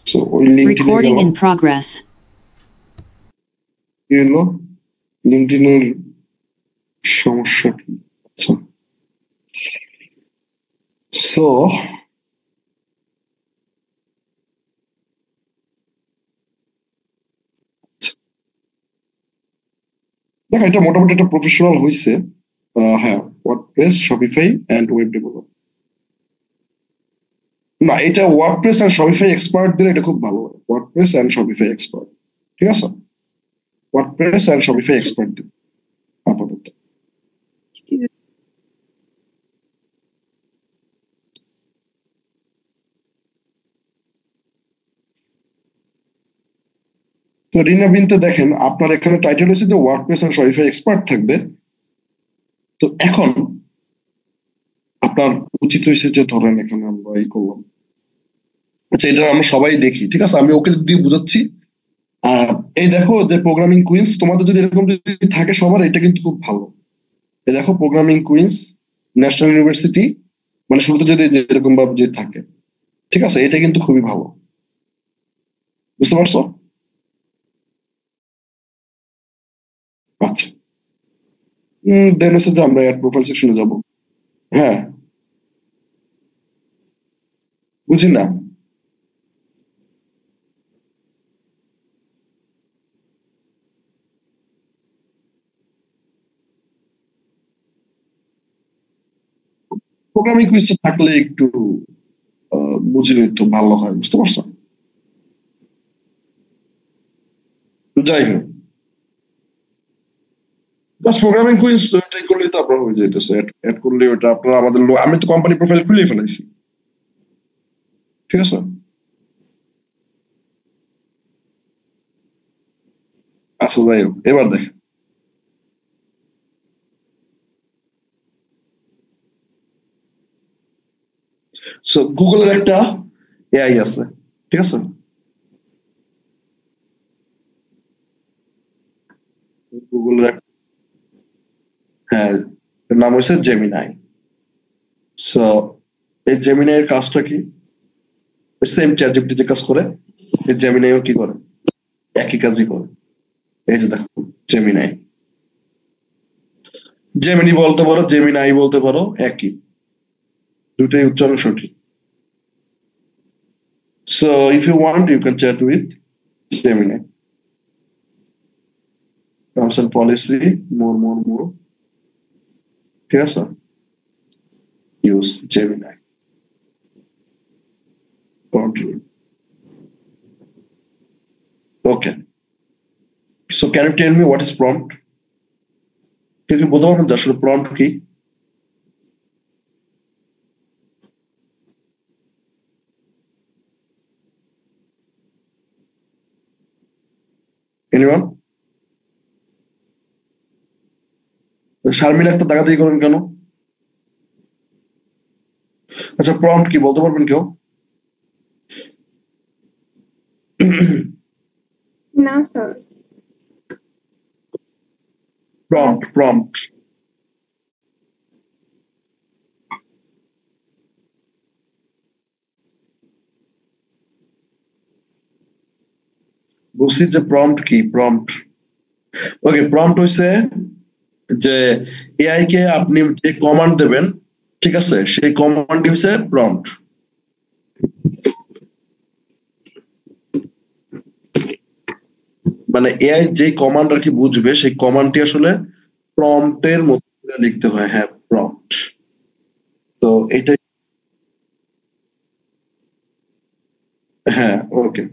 So ওই লিঙ্কডইনে Recording গেলাম, in progress. কি হলো লিঙ্কডইনের সমস্যা কি? আচ্ছা, সো দেখো এটা মোটামুটি একটা প্রফেশনাল হয়েছে। হ্যাঁ, WordPress, Shopify and web developer. না, এটা ওয়ার্ডপ্রেস এন্ড শপিফাই এক্সপার্ট দিলে এটা খুব ভালো হয়। ওয়ার্ডপ্রেস এন্ড শপিফাই এক্সপার্ট, ঠিক আছে? ওয়ার্ডপ্রেস এন্ড শপিফাই এক্সপার্ট দিন আপাতত। তো রিনা বিনতে দেখেন আপনার এখানে টাইটেল হয়েছে যে ওয়ার্ডপ্রেস এন্ড শপিফাই এক্সপার্ট থাকবে। তো এখন আপনার উচিত হয়েছে যে ধরেন এখানে আমরা এই করলাম, আচ্ছা এটা আমরা সবাই দেখি, ঠিক আছে? আমি ওকে দিয়ে বুঝাচ্ছি। এই দেখো যে প্রোগ্রামিং কুইন্স, তোমাদের যদি এরকম যদি থাকে সবার, এটা কিন্তু খুব ভালো। এই দেখো প্রোগ্রামিং কুইন্স, ন্যাশনাল ইউনিভার্সিটি, মানে শুরুতে যদি এরকম ভাবে যদি থাকে, ঠিক আছে? এটা কিন্তু খুবই ভালো, বুঝতে পারছো? আচ্ছা, দেন হচ্ছে যে আমরা অ্যাড প্রোফাইল সেকশনে যাব। হ্যাঁ, বুঝি না। প্রোগ্রামিং কুইজটা থাকলে একটু বুঝলে একটু ভালো হয়, বুঝতে পারছো? যাই হোক, জাস্ট প্রোগ্রামিং কুইজ ট্রাই করলেই তো আপনার হয়ে যাইতেছে। অ্যাড করলে ওটা আপনার আমাদের আমি তো কোম্পানি প্রোফাইল খুলেই ফেলাইছি, ঠিক আছে? আচ্ছা, যাই হোক, এবার দেখেন। সো গুগলের একটা এআই আছে, ঠিক আছে? গুগলের হ্যাঁ, এর নাম হচ্ছে জেমিনাই। সো এই জেমিনাই এর কাজটা কি? সেম চ্যাট জিপিটি যে কাজ করে, এই জেমিনাইও কি করে? একই কাজই করে। এই যে দেখো জেমিনাই, জেমিনি বলতে পারো, জেমিনাই বলতে পারো, একই, দুটোই উচ্চারণ সঠিক। So if you want you can chat with Gemini. Terms and policy, more, ঠিক আছে? Use Gemini control. Okay, so can you tell me what is prompt? কেউ কি বলতে পারবেন যে আসলে প্রম্পট কি? এনিওয়ান? শারমিন একটা দাগাদাগি করেন কেন? আচ্ছা, প্রম্পট কি বলতে পারবেন কেউ? না স্যার। প্রম্পট বুঝছি যে প্রম্পট কি। প্রম্পট, ওকে, প্রম্পট হইছে যে এআই কে আপনি যে কমান্ড দেবেন, ঠিক আছে, সেই কমান্ড হচ্ছে প্রম্পট। মানে এআই যে কমান্ড আর কি বুঝবে, সেই কমান্ডটি আসলে প্রম্পটের মধ্যে লিখতে হয়। হ্যাঁ, প্রম্পট। তো এইটাই, হ্যাঁ, ওকে।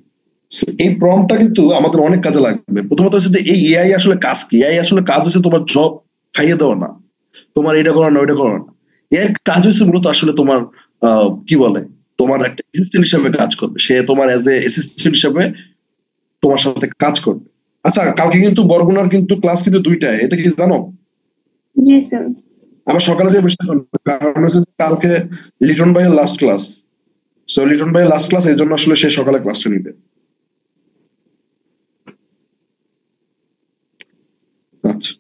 এই প্রম্পটটা কিন্তু আমাদের অনেক কাজে লাগবে। প্রথমত হচ্ছে যে এই এআই আসলে কাজ কি? এআই আসলে কাজ হচ্ছে তোমার জব খাইয়ে দেওয়া না, তোমার এটা করা না ওইটা করা না। এর কাজ হচ্ছে মূলত আসলে তোমার কি বলে, তোমার একটা অ্যাসিস্ট্যান্ট হিসেবে কাজ করবে। সে তোমার অ্যাজ এ অ্যাসিস্ট্যান্ট হিসেবে তোমার সাথে কাজ করবে। আচ্ছা, কালকে কিন্তু বরগুনার কিন্তু ক্লাস কিন্তু দুইটায়, এটা কি জানো? জি স্যার। আবার সকালে যে বিষয়, কারণ হচ্ছে কালকে লিটন ভাইয়ের লাস্ট ক্লাস। সো লিটন ভাইয়ের লাস্ট ক্লাস, এই জন্য আসলে সে সকালে ক্লাসটা নিবে। আচ্ছা,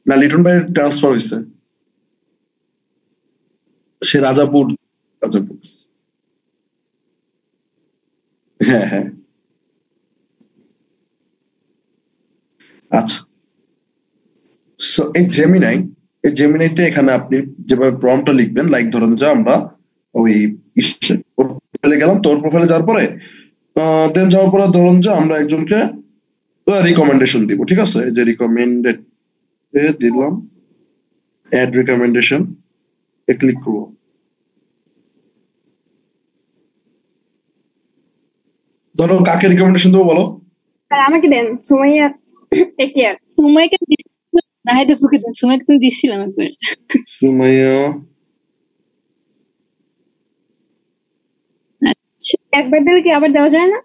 না লিটন ভাইয়ের ট্রান্সফার হয়েছে, সে রাজাপুর আচ্ছা হ্যাঁ হ্যাঁ আচ্ছা। সো এই জেমিনাইতে এখানে আপনি যেভাবে প্রম্পটটা লিখবেন, লাইক ধরেন যে আমরা ওই প্রোফাইলে গেলাম, তোর প্রোফাইলে যাওয়ার পরে দেন যাওয়ার পরে ধরুন যে আমরা একজনকে রিকমেন্ডেশন দিব, ঠিক আছে? এই যে রিকমেন্ডেড দিলাম, অ্যাড রিকমেন্ডেশন এ ক্লিক করবো। ধরো কাকে রিকমেন্ডেশন দেবো বলো? আর আমাকে দেন সুমাইয়া টেকিয়ার। সুমাইকে নাহিদা ফুকে দেন, সুমাইকে তুমি দিচ্ছিলাম একবার। সুমাইয়া একবার দিলে কি আবার দেওয়া যায় না?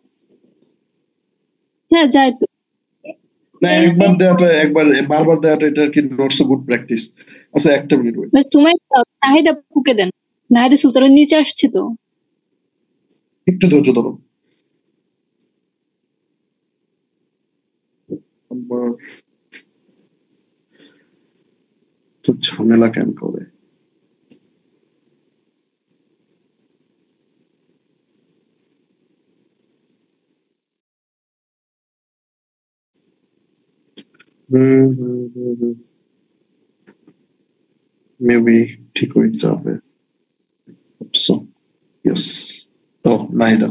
হ্যাঁ যায় তো। না, একবার দেওয়াটা, একবার বারবার দেওয়াটা এটা কি নট সো গুড প্র্যাকটিস। আচ্ছা একটা মিনিট ওয়েট। সুমাই নাহিদা ফুকে দেন, নাহিদা সুলতানের নিচে আসছে তো। একটু ধৈর্য ধরো। আমার তো ঝামেলা কেন করে? মেবি ঠিক হয়ে যাবে। So yes. ও নাহিদা,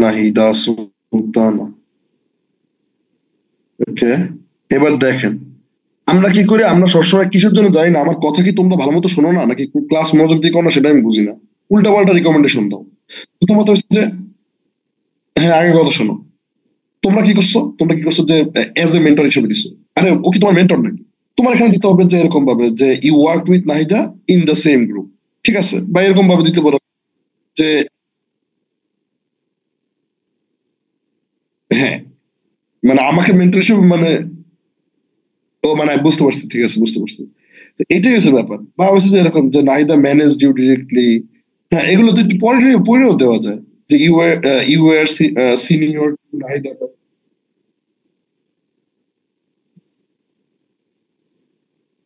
নাহিদা সুলতানা। ওকে, এবার দেখেন আমরা কি করি, আমরা সবসময় কিসের জন্য জানি না, আমার কথা কি তোমরা ভালো মতো শোনো না, নাকি ক্লাস মনোযোগ দিয়ে করো না সেটা আমি বুঝি না, উল্টা পাল্টা রিকমেন্ডেশন দাও। প্রথমত হচ্ছে যে, হ্যাঁ আগে কথা শোনো, তোমরা কি করছো যে এজ এ মেন্টর হিসেবে দিছো। আরে ও কি তোমার মেন্টর নাকি? তোমার এখানে দিতে হবে যে এরকম ভাবে যে you work with Nahida in the same group, ঠিক আছে? বা এরকম ভাবে দিতে পারো যে হ্যাঁ, মানে আমাকে মেন্টর হিসেবে মানে, ও মানে বুঝতে পারছি, ঠিক আছে বুঝতে পারছি। তো এটাই হচ্ছে ব্যাপার। বা হচ্ছে যে এরকম যে নাহিদা ম্যানেজ ডিউ ডিরেক্টলি, হ্যাঁ এগুলো তো একটু পরেও দেওয়া যায় যে ইউ আর সিনিয়র নাহিদা।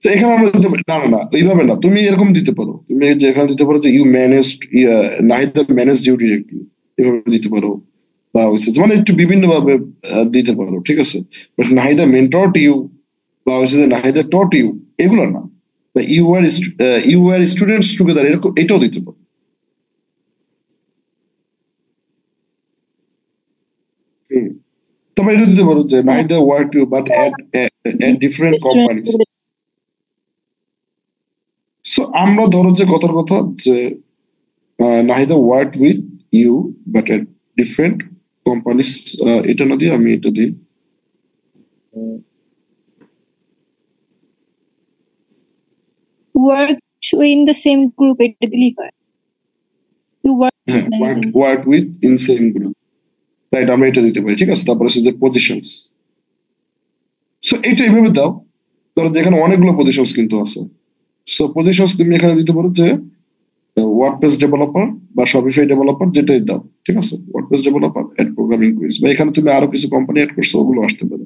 তো এখানে আমরা দিতে পারি, না না না এইভাবে না, তুমি এরকম দিতে পারো, তুমি যে এখানে দিতে পারো যে you manage, Nahida manage due directly, এভাবে দিতে পারো। বা হচ্ছে যে মানে একটু বিভিন্ন ভাবে দিতে পারো, ঠিক আছে? বাট নাহিদা মেন্টর ইউ, বা হচ্ছে যে নাহিদা টট ইউ, এগুলো না। বা ইউ আর স্টুডেন্টস টুগেদার, এরকম এটাও দিতে পারো। হুম। তবে এটা দিতে পারো যে Nahida work you but at different companies. So আমরা ধরো যে কথার কথা যে Nahida work with you but at different companies, এটা না দিয়ে আমি এটা দিই worked in the same group, এটা দিলেই হয়। You work with Nahida's. Work with in same group, right? আমরা এটা দিতে পারি, ঠিক আছে? তারপরে হচ্ছে যে পজিশনস, সো এটা এইভাবে দাও। ধরো যেখানে অনেকগুলো পজিশনস কিন্তু আছে, সো পজিশনস তুমি এখানে দিতে পারো যে ওয়ার্ডপ্রেস ডেভেলপার বা শপিফাই ডেভেলপার, যেটাই দাও, ঠিক আছে? WordPress developer at programming quiz, বা এখানে তুমি আরো কিছু কোম্পানি অ্যাড করছো, ওগুলো আসতে পারে।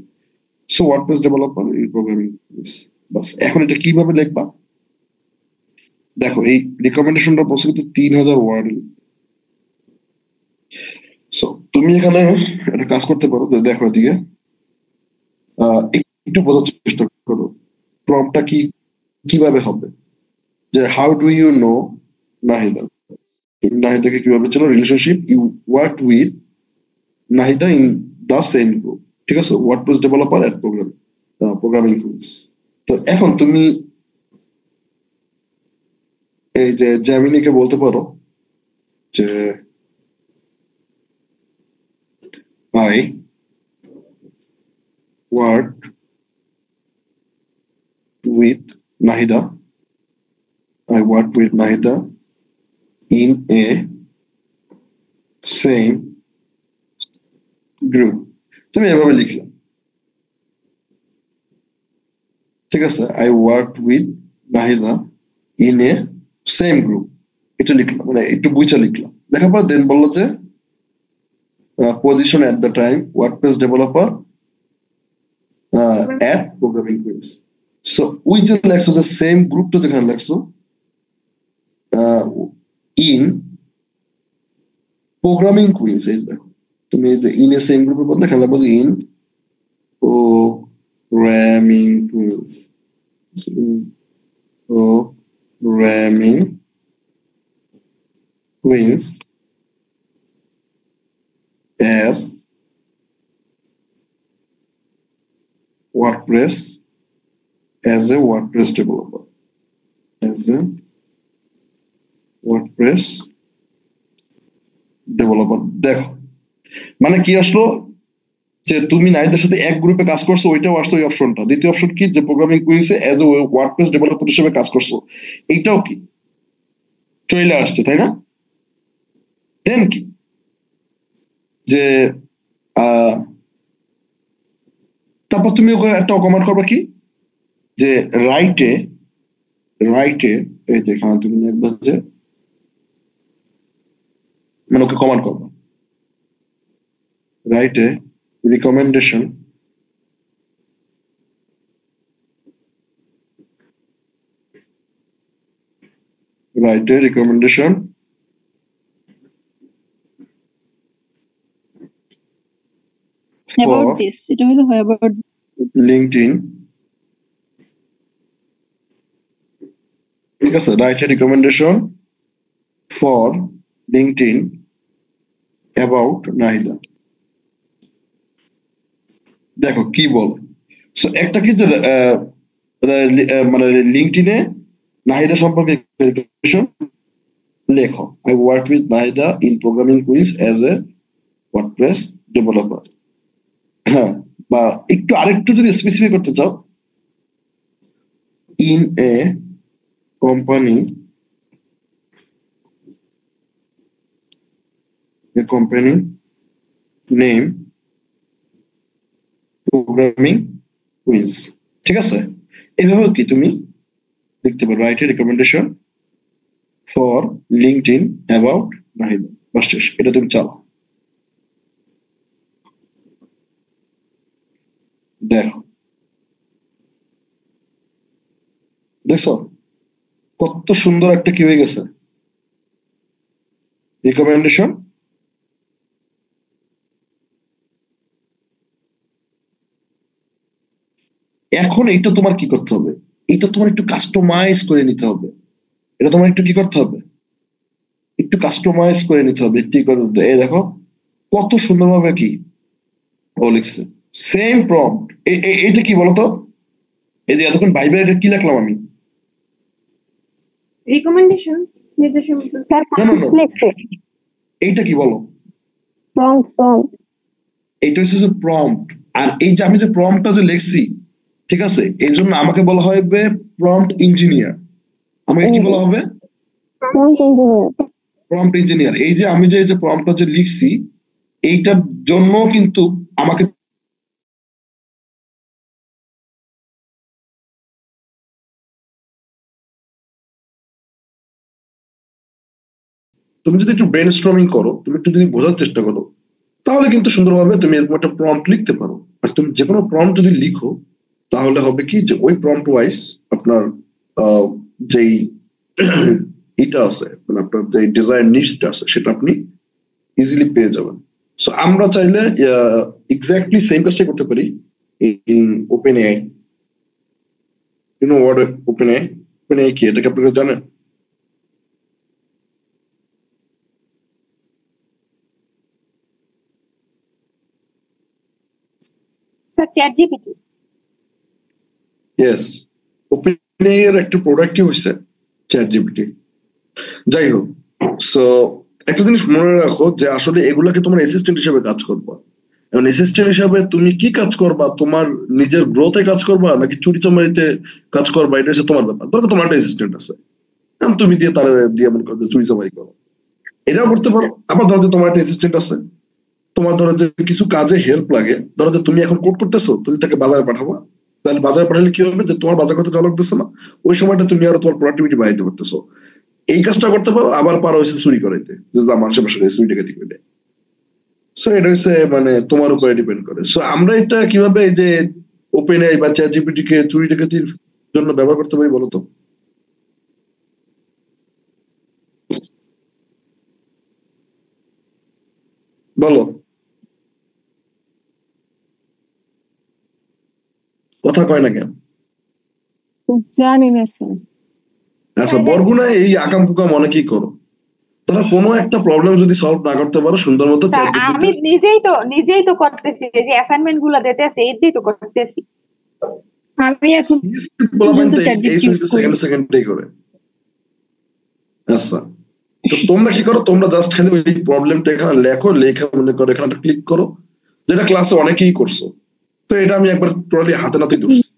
So WordPress developer in programming quiz, বাস। এখন এটা কিভাবে লিখবা দেখো, এই রিকমেন্ডেশনটা বলছে কিন্তু 3000 ওয়ার্ড। সো তুমি এখানে একটা কাজ করতে পারো যে দেখো এদিকে একটু বোঝার চেষ্টা করো প্রম্পটটা কি কিভাবে হবে। যে how do you know Nahida, তুমি নাহিদাকে কিভাবে চেনো? Relationship, you work with Nahida in the same group, ঠিক আছে? WordPress developer at programming tools. তো এখন তুমি এই যে জ্যামিনিকে বলতে পারো যে I work with Nahida, I worked with Nahida in a same group. তুমি এভাবে লিখলা, ঠিক আছে? I worked with Nahida in a same group, এটা লিখলাম, মানে একটু বুঝা লিখলাম। লেখার পর দেন বললো যে position at the time WordPress developer at programming quiz. So ওই যে লেখছো যে সেম গ্রুপটা যেখানে লেখছো ইন প্রোগ্রামিং কুইজ, এই দেখো তুমি এই যে ইন এ সেম গ্রুপের বদলে এখানে লিখবো in programming quiz, programming quiz as WordPress as a WordPress developer, as a WordPress developer। দেখো মানে কি আসলো যে তুমি নাইদের সাথে এক গ্রুপে কাজ করছো, ওইটাও আসছে ওই অপশনটা। দ্বিতীয় অপশন কি যে প্রোগ্রামিং কুইজে এজ এ ওয়ার্ডপ্রেস ডেভেলপার হিসেবে কাজ করছো, এইটাও কি চলে আসছে, তাই না? দেন কি যে তারপর তুমি ওকে একটা কমেন্ট করবে কি যে রাইটে এই যে এখানে তুমি দেখবে যে মানে ওকে কমেন্ট করবে রাইটে রিকমেন্ডেশন about this, এটা হলো about LinkedIn, ঠিক আছে, right a recommendation for LinkedIn about Nahida. দেখো কি বলে, সো একটা কি যে মানে লিঙ্কডইনে নাহিদা সম্পর্কে লেখো, I work with Nahida in programming quiz as a WordPress developer. হ্যাঁ, বা একটু আরেকটু যদি স্পেসিফাই করতে চাও, in a company name programming quiz, ঠিক আছে? এভাবে কি তুমি লিখতে পারো write a recommendation for LinkedIn about Nahida, বাস শেষ। এটা তুমি চালাও, দেখো দেখছো কত সুন্দর একটা কি হয়ে গেছে রিকমেন্ডেশন। এখন এইটা তোমার কি করতে হবে, এটা তোমার একটু কাস্টমাইজ করে নিতে হবে, এটা তোমার একটু কি করতে হবে, একটু কাস্টমাইজ করে নিতে হবে, একটু করে দিতে। এই দেখো কত সুন্দরভাবে কি ও লিখছে, সেম প্রম্পট। এইটা কি বলতো, এই যে এতক্ষণ ভাইবার এটা কি লিখলাম আমি, রিকমেন্ডেশন নির্দেশন এইটা কি বলো, প্রম্পট এইটা হচ্ছে যে প্রম্পট। আর এই যে আমি যে প্রম্পটটা যে লিখছি, ঠিক আছে, এই জন্য আমাকে বলা হবে প্রম্পট ইঞ্জিনিয়ার। আমাকে কি বলা হবে? Prompt engineer. এই যে আমি যে প্রম্পটটা যে লিখছি, এইটার জন্য কিন্তু আমাকে তুমি যদি একটু ব্রেন স্ট্রমিং করো, তুমি একটু যদি বোঝার চেষ্টা করো, তাহলে কিন্তু সুন্দরভাবে তুমি এরকম একটা প্রম্পট লিখতে পারো। আর তুমি যে কোনো প্রম্পট যদি লিখো, তাহলে হবে কি যে ওই প্রম্পট ওয়াইজ আপনার যেই এটা আছে, মানে আপনার যে ডিজাইন নিডসটা আছে, সেটা আপনি ইজিলি পেয়ে যাবেন। সো আমরা চাইলে এক্স্যাক্টলি সেম কাজটা করতে পারি in OpenAI. You know what OpenAI? OpenAI কি, এটা কি আপনারা জানেন? Sir ChatGPT. Yes, OpenAI এর একটা প্রোডাক্টই হচ্ছে চ্যাট জিপিটি। যাই হোক, সো একটা জিনিস মনে রাখো যে আসলে এগুলাকে তোমার অ্যাসিস্ট্যান্ট হিসেবে কাজ করবা। এবং অ্যাসিস্ট্যান্ট হিসেবে তুমি কি কাজ করবা, তোমার নিজের গ্রোথে কাজ করবা নাকি চুরি চামারিতে কাজ করবা, এটা হচ্ছে তোমার ব্যাপার। ধরো তোমার একটা অ্যাসিস্ট্যান্ট আছে, তুমি দিয়ে তারা দিয়ে মনে করো চুরি চামারি করো, এটাও করতে পারো। আবার ধরো যে তোমার একটা অ্যাসিস্ট্যান্ট আছে, তোমার ধরো যে কিছু কাজে হেল্প লাগে, ধরো যে তুমি এখন কোড করতেছো, তুমি তাকে বাজারে পাঠাবা, তাহলে বাজারে পাঠালে কি হবে যে তোমার বাজার করতে যাওয়া লাগতেছে না, ওই সময়টা তুমি আরো তোমার প্রোডাক্টিভিটি বাড়াইতে পারতেছো। এই কাজটা করতে পারো। আবার পারো হচ্ছে চুরি করাইতে, যে মানুষের বাসায় চুরি ডাকাতি করে। সো এটা হচ্ছে মানে তোমার উপরে ডিপেন্ড করে। সো আমরা এটা কিভাবে এই যে ওপেন এআই বা চ্যাট জিপিটি কে চুরি ডাকাতির জন্য ব্যবহার করতে পারি বলো তো? বলো, কথা কয় না কেন? জানি না স্যার। আচ্ছা, বরগুনায় এই আকাম কুকাম অনেকেই করো। তারা কোনো একটা প্রবলেম যদি সলভ না করতে পারো সুন্দর মতো স্যার আমি নিজেই তো করতেছি, এই যে অ্যাসাইনমেন্ট গুলো দিতে আছে এইটাই তো করতেছি। আমি এখন পর্যন্ত ChatGPT ইউজ করি। সেকেন্ডেই করে। আচ্ছা, তো তোমরা কি করো? তোমরা জাস্ট খালি ওই প্রবলেমটা এখানে লেখো, লেখা মনে করো এখানে ক্লিক করো, যেটা ক্লাসে অনেকেই করছো। তো এটা আমি একবার টোটালি হাতে নাতেই ধরছি,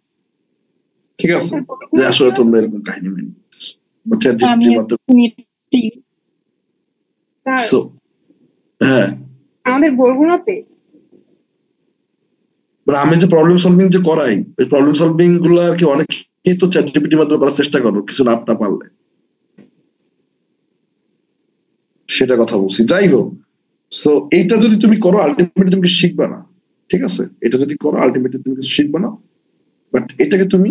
ঠিক আছে, যে আসলে তোমরা এরকম কাহিনী মেনে আমি হ্যাঁ আমাদের বরগুনাতে আমি যে প্রবলেম সলভিং যে করাই, এই প্রবলেম সলভিং গুলো আর কি অনেকেই তো চ্যাটজিপিটির মাধ্যমে করার চেষ্টা করো, কিছু লাভ না পারলে। সেটা কথা বলছি। যাই হোক, সো এইটা যদি তুমি করো আলটিমেটলি তুমি শিখবা না, ঠিক আছে? এটা যদি করো আলটিমেটলি তুমি কিছু শিখবা না, বাট এটাকে তুমি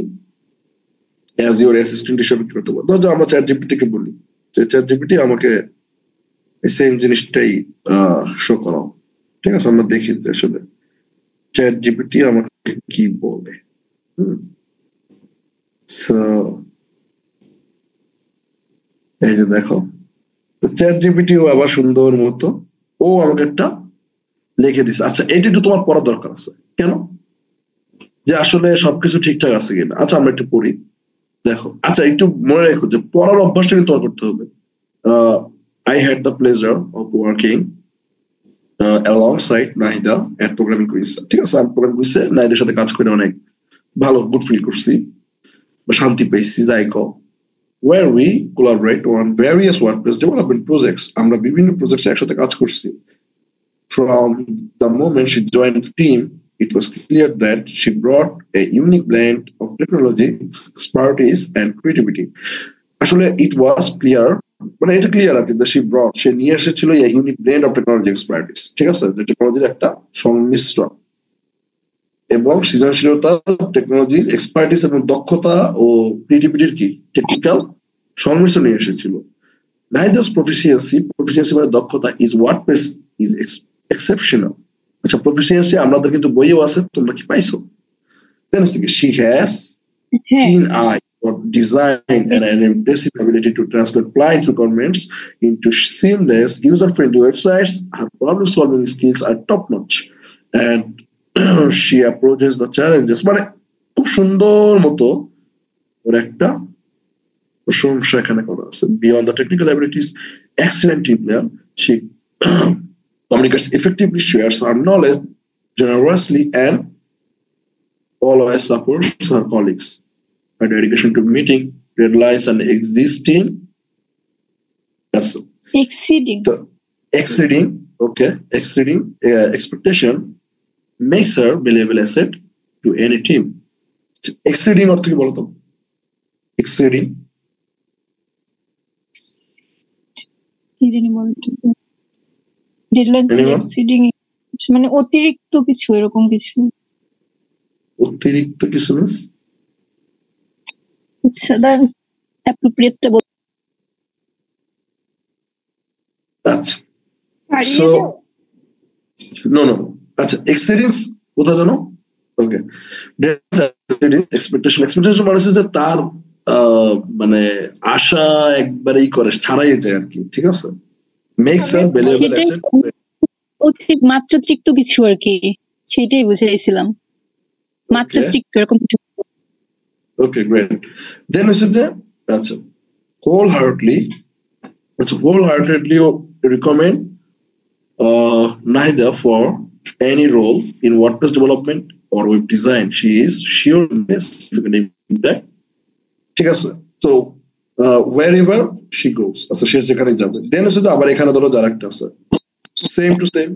অ্যাজ ইউর অ্যাসিস্ট্যান্ট হিসেবে করতে পারো। ধরো আমরা চ্যাটজিপিটি কে বলি যে চ্যাটজিপিটি আমাকে এই সেম জিনিসটাই শো করাও, ঠিক আছে? আমরা দেখি যে আসলে চ্যাটজিপিটি আমাকে কি বলে। সো এই যে দেখো, চ্যাটজিপিটি ও আবার সুন্দর মতো ও আমাকে একটা লিখে দিছে। আচ্ছা, এটা একটু তোমার পড়া দরকার আছে। কেন? যে আসলে সবকিছু ঠিকঠাক আছে কিনা। আচ্ছা, আমরা একটু পড়ি, দেখো। আচ্ছা, একটু মনে রেখো যে পড়ার অভ্যাসটা কিন্তু তোমার করতে হবে। I had the pleasure of working alongside Nahida at programming quiz, ঠিক আছে? আমি প্রোগ্রামিং কুইজে নাহিদার সাথে কাজ করে অনেক ভালো গুড ফিল করছি বা শান্তি পেয়েছি, যাই কও। Where we collaborate on various WordPress development projects, আমরা বিভিন্ন প্রজেক্টে একসাথে কাজ করছি। From the moment she joined the team, it was clear that she brought a unique blend of technology, expertise, and creativity. আসলে it was clear, মানে এটা clear আর কি, যে she brought, সে নিয়ে এসেছিল a unique blend of technology expertise, ঠিক আছে? যে টেকনোলজির একটা সংমিশ্রণ এবং সৃজনশীলতা, টেকনোলজির এক্সপার্টিস এবং দক্ষতা ও ক্রিয়েটিভিটির কি টেকনিক্যাল সংমিশ্রণ নিয়ে এসেছিল। Nahida's proficiency মানে দক্ষতা is WordPress is exceptional. আচ্ছা, proficiency আমাদের কিন্তু বইয়েও আছে, তোমরা কি পাইছো? Then she has keen eye for design and an impressive ability to translate client requirements into seamless, user-friendly websites. Her problem-solving skills are top-notch, and she approaches the challenges মানে খুব সুন্দর মতো ওর একটা প্রশংসা এখানে করা আছে। Beyond the technical abilities, excellent team player, she communicates effectively, shares her knowledge generously, and always supports her colleagues. Her dedication to meeting deadlines and exceeding expectation makes her valuable asset to any team. Exceeding অর্থ কি বলতো? Exceeding মানে অতিরিক্ত কিছু, এরকম কিছু। অতিরিক্ত কিছু মিন্স appropriate. আচ্ছা, সো নো আচ্ছা, এক্সিডিং কোথায় জানো? ওকে, এক্সপেকটেশন মানে হচ্ছে যে তার মানে আশা একবারেই করে ছাড়াই যায় আর কি, ঠিক আছে? মেক্স আ ভ্যালুয়েবল অ্যাসেট, মাত্রাতিরিক্ত কিছু আর কি, সেটাই বুঝাইছিলাম। মাত্রাতিরিক্ত এরকম কিছু। ওকে, গ্রেট। দেন হচ্ছে যে আচ্ছা, wholeheartedly recommend Nahida for any role in WordPress development or web design. She is sure that, ঠিক আছে? So wherever she goes, আচ্ছা, সে যেখানে যাবে। দেন হচ্ছে যে আবার এখানে ধরো যার একটা আছে same to same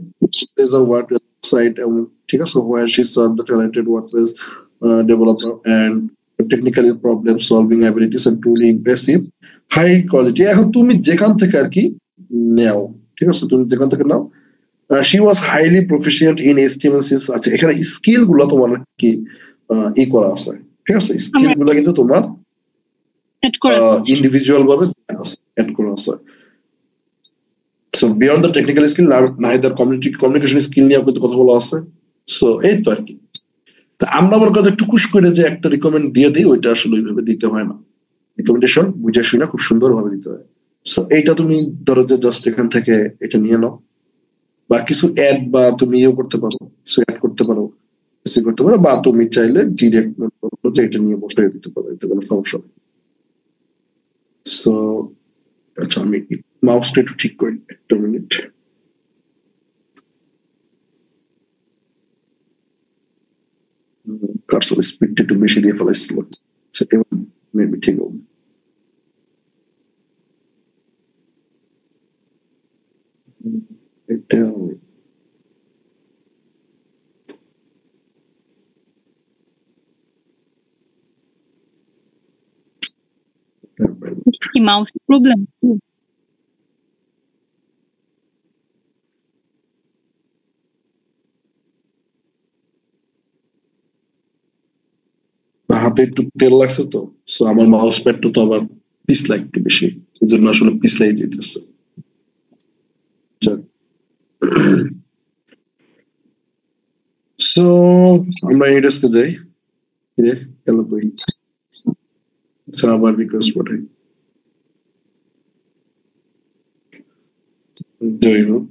Blazor WordPress site, ঠিক আছে, where she served the talented WordPress developer and technical problem solving abilities and truly impressive high quality. এখন তুমি যেখান থেকে আর কি নাও, ঠিক আছে, তুমি যেখান থেকে নাও। She was highly proficient in HTML. আচ্ছা, এখানে স্কিল গুলো তোমার কি ই করা আছে, ঠিক আছে, স্কিল আমার গুলা কিন্তু তোমার এড করা আছে। ইন্ডিভিজুয়াল ভাবে অ্যাড করা আছে। So beyond the technical skill নাহিদার কমিউনিকেশন স্কিল নিয়ে আপনাদের কথা বলা আছে। সো এই তো আর কি। তা আমরা আমার কথা টুকুস করে যে একটা রিকমেন্ড দিয়ে দিই, ওইটা আসলে ওইভাবে দিতে হয় না। রিকমেন্ডেশন বুঝে শুনে খুব সুন্দর ভাবে দিতে হয়। সো এইটা তুমি ধরো যে জাস্ট এখান থেকে এটা নিয়ে নাও, বা কিছু অ্যাড বা তুমি ইয়ে করতে পারো, কিছু অ্যাড করতে পারো, কিছু করতে পারো, বা তুমি চাইলে ডিরেক্ট মনে করো যে এটা নিয়ে বসে দিতে পারো, এটা কোনো সমস্যা নেই। সো আচ্ছা, আমি মাউসটা একটু ঠিক করি, একটা মিনিট। কার্সর স্পিডটা একটু বেশি দিয়ে ফেলাইছিল, আচ্ছা এবার মেবি ঠিক হবে। এটা কি মাউস প্রবলেম? হাতে একটু তেল লাগছে তো, সো আমার মাউস প্যাডটা তো আবার পিছলা একটু বেশি, এই জন্য আসলে পিছলাই যেতেছে। সো আমরা এডেস্কে যাই। গেল কই? আচ্ছা, আবার রিকোয়েস্ট পাঠাই। জয় হোক।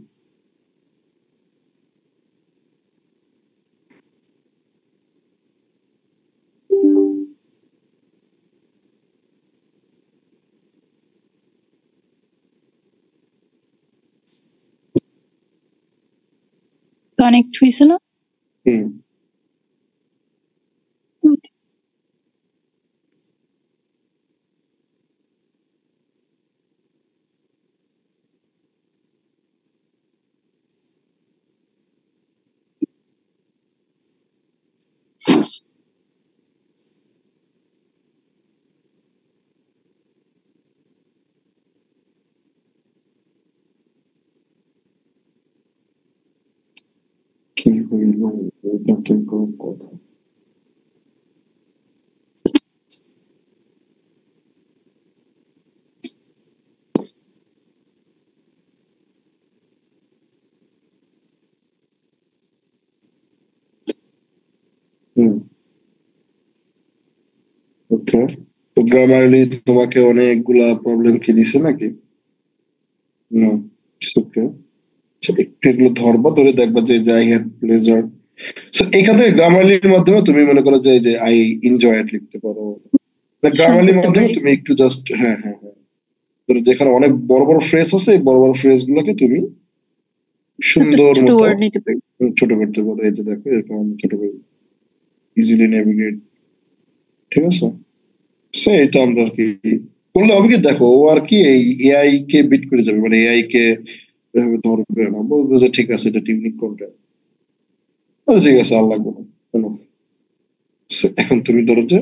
কানেক্ট হয়েছে না? হুম, কি হইল? এটা তো কোনো কথা। হুম, ওকে। তো গ্রামারলি তোমাকে অনেকগুলা প্রবলেম কি দিছে নাকি? না, ওকে। একটু এগুলো ধরবা, ধরে দেখবা যে আই হ্যাড প্লেজার। এখান থেকে গ্রামারলির মাধ্যমে তুমি মনে করো যে আই এনজয়েড লিখতে পারো। শর্ট গ্রামারলির করতে মাধ্যমে পারি। তুমি একটু জাস্ট, হ্যাঁ হ্যাঁ হ্যাঁ, ধরো যেখানে অনেক বড় বড় ফ্রেজ আছে, এই বড় বড় ফ্রেজ গুলোকে তুমি ছোট সুন্দর ছোট মতো ওয়ার্ড নিতে পারি। ছোট করতে পারো। এই যে দেখো, এরকম আমি ছোট করে ইজিলি নেভিগেট। ঠিক আছে, এটা আমরা আর কি করলে হবে কি, দেখো ও আর কি এই এআই কে বিট করে যাবে, মানে এআই কে এভাবে ধরবে না, বলবে যে ঠিক আছে এটা টেকনিক কোনটা, ঠিক আছে আর লাগবে না। enough। এখন তুমি ধরো যে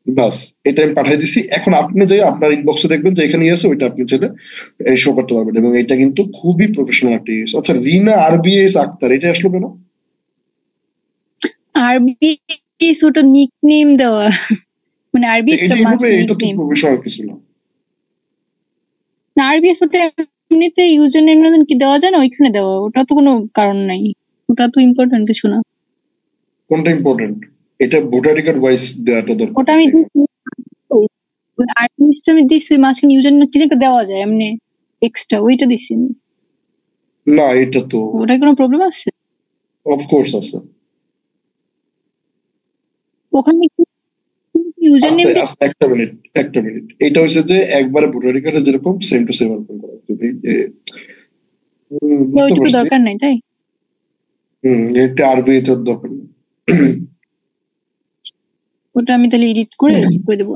বাস, এটা আমি পাঠিয়ে দিছি। এখন আপনি যাই আপনার ইনবক্সে দেখবেন যে এখানে আছে, ওইটা আপনি চাইলে শো করতে পারবেন, এবং এটা কিন্তু খুবই প্রফেশনাল একটা ইউজ। আচ্ছা, রিনা আরবিএস আক্তার, এটা আসলো কেন? আরবি ছোট নিকনেম দেওয়া, মানে আরবি একটা এটা এইভাবে, মাস্ট এটা তো নিকনেম। প্রফেশনাল কিছু না। না, আরবি ছোট এমনিতে ইউজার নেম কি দেওয়া যায় না, ওইখানে দেওয়া, ওটা তো কোনো কারণ নাই, ওটা তো ইম্পর্টেন্ট কিছু না। কোনটা ইম্পর্টেন্ট? এটা ভোটার রিকার্ড ওয়াইজ দেওয়াটা দরকার ওটা আমি আছে এখানে। আরবি আমি দিচ্ছি, মাঝখানে ইউজার নেম কি একটা দেওয়া যায় এমনি এক্সট্রা, ওইটা দিচ্ছি আমি। না, এটা তো ওটা কোনো প্রবলেম আছে? অফকোর্স আছে। ওখানে ইউজার আস্তে নেম আস্তে, একটা মিনিট, একটা মিনিট। এটা হচ্ছে যে একবারে ভোটার রিকার্ডে যেরকম সেম টু সেম এরকম করা উচিত। এই যে, বুঝতে ওইটুকু পারছি। দরকার নাই তাই? এটা আরবি এটার দরকার নেই। ওটা আমি তাহলে এডিট করে ঠিক করে দেবো।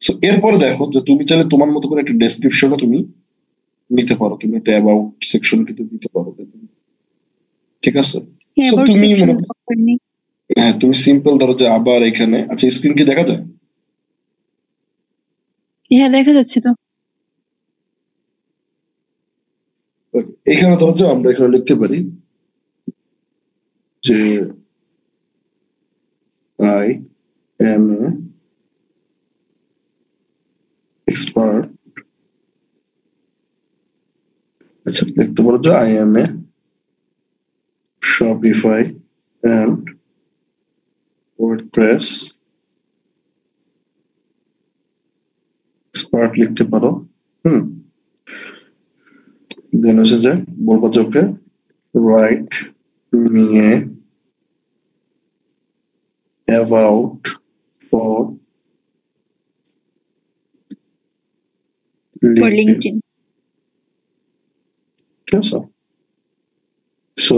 So, এরপরে দেখো যে তুমি চাইলে তোমার মতো করে একটা ডেসক্রিপশনও তুমি নিতে পারো, তুমি একটা অ্যাবাউট সেকশন কিন্তু দিতে পারো। ঠিক আছে, হ্যাঁ, সো এবার তুমি সেকশন মনে দরকার নেই। হ্যাঁ, তুমি সিম্পল ধরো যে আবার এখানে, আচ্ছা স্ক্রিন কি দেখা যায়? হ্যাঁ, দেখা যাচ্ছে তো। Okay, এখানে ধরো যে আমরা এখানে লিখতে পারি যে আই এম এ এক্সপার্ট, আচ্ছা লিখতে পারো যে I am a Shopify and WordPress expert লিখতে পারো। দেন হচ্ছে যে বলবো যে okay write me about for for LinkedIn. ঠিক আছে, সো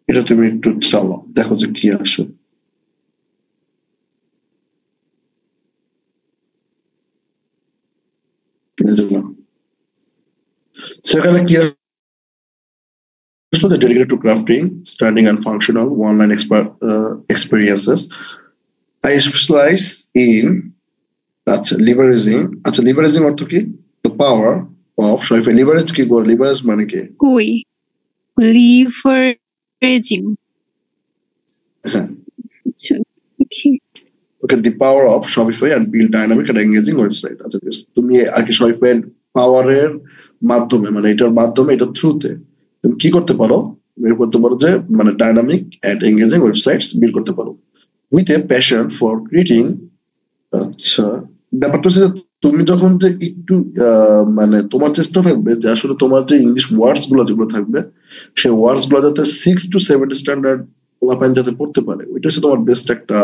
এটা তুমি একটু চালাও, দেখো যে কি আসে। সেখানে কি আসলে dedicated to crafting, standing and functional one-line experiences. I specialize in আচ্ছা লিভারেজিং অর্থ কি? The power of Shopify leverage কি করে? লিভারেজ মানে কি? কই লিভারেজিং। হ্যাঁ, আচ্ছা দেখি। ওকে, the power of Shopify and build dynamic and engaging website। আচ্ছা তুমি আর কি Shopify পাওয়ারের মাধ্যমে, মানে এটার মাধ্যমে, এটা থ্রুতে তুমি কি করতে পারো? বের করতে পারো যে মানে dynamic and engaging websites build করতে পারো with a passion for creating. আচ্ছা, ব্যাপারটা হচ্ছে যে তুমি যখন যে একটু মানে তোমার চেষ্টা থাকবে যে আসলে তোমার যে ইংলিশ ওয়ার্ডস গুলো যেগুলো থাকবে সেই ওয়ার্ডস গুলো যাতে 6 to 7 স্ট্যান্ডার্ড পোলাপাইন যাতে পড়তে পারে, ওইটা হচ্ছে তোমার বেস্ট একটা